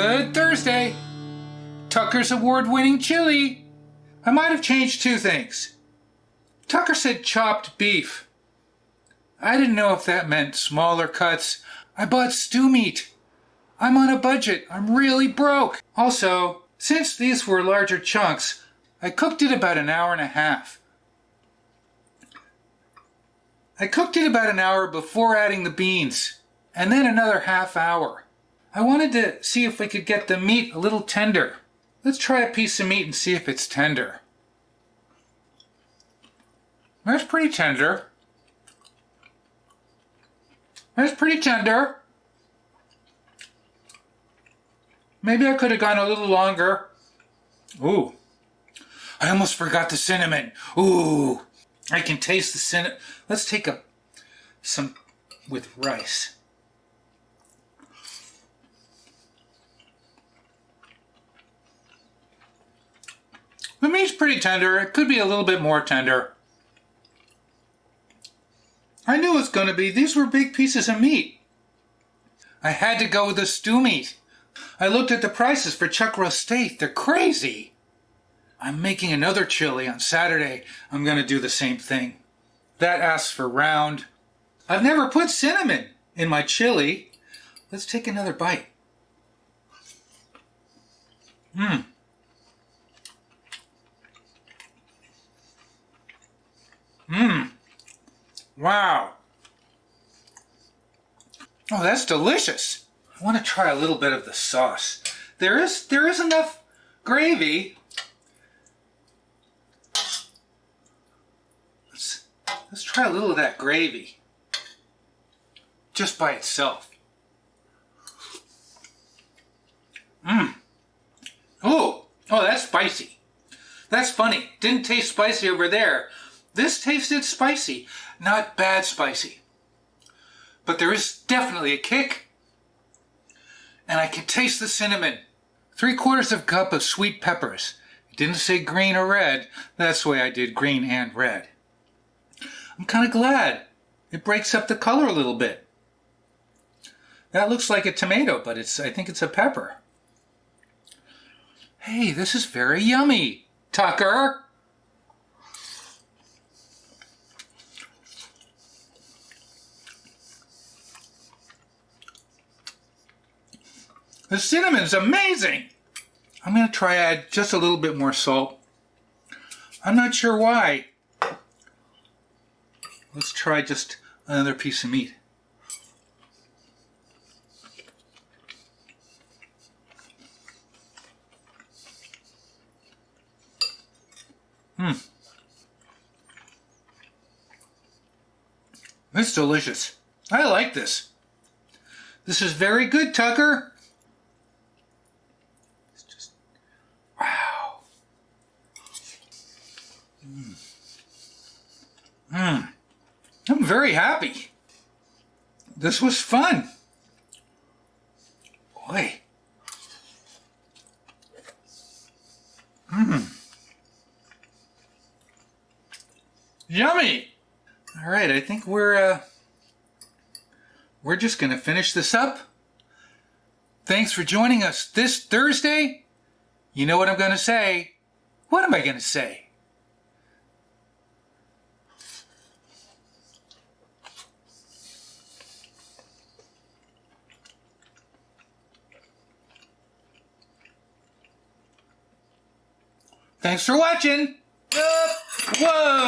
Good Thursday. Tucker's award-winning chili. I might have changed two things. Tucker said chopped beef. I didn't know if that meant smaller cuts. I bought stew meat. I'm on a budget. I'm really broke. Also, since these were larger chunks, I cooked it about an hour and a half. I cooked it about an hour before adding the beans, and then another half hour. I wanted to see if we could get the meat a little tender. Let's try a piece of meat and see if it's tender. That's pretty tender. That's pretty tender. Maybe I could have gone a little longer. Ooh. I almost forgot the cinnamon. Ooh. I can taste the cinnamon. Let's take some with rice. The meat's pretty tender. It could be a little bit more tender. I knew it was going to be. These were big pieces of meat. I had to go with the stew meat. I looked at the prices for chuck roast steak. They're crazy. I'm making another chili on Saturday. I'm going to do the same thing. That asks for round. I've never put cinnamon in my chili. Let's take another bite. Wow. Oh, that's delicious. I want to try a little bit of the sauce. There is enough gravy. Let's try a little of that gravy. Just by itself. Oh, that's spicy. That's funny. Didn't taste spicy over there. This tasted spicy. Not bad spicy. But there is definitely a kick. And I can taste the cinnamon. 3/4 cup of sweet peppers. It didn't say green or red. That's the way I did green and red. I'm kind of glad. It breaks up the color a little bit. That looks like a tomato, but I think it's a pepper. Hey, this is very yummy, Tucker. The cinnamon's amazing. I'm going to try add just a little bit more salt. I'm not sure why. Let's try just another piece of meat. It's delicious. I like this. This is very good, Tucker. It's just, wow. I'm very happy. This was fun. Boy. Yummy. All right, I think we're just going to finish this up. Thanks for joining us this Thursday. You know what I'm going to say. What am I going to say? Thanks for watching. Whoa!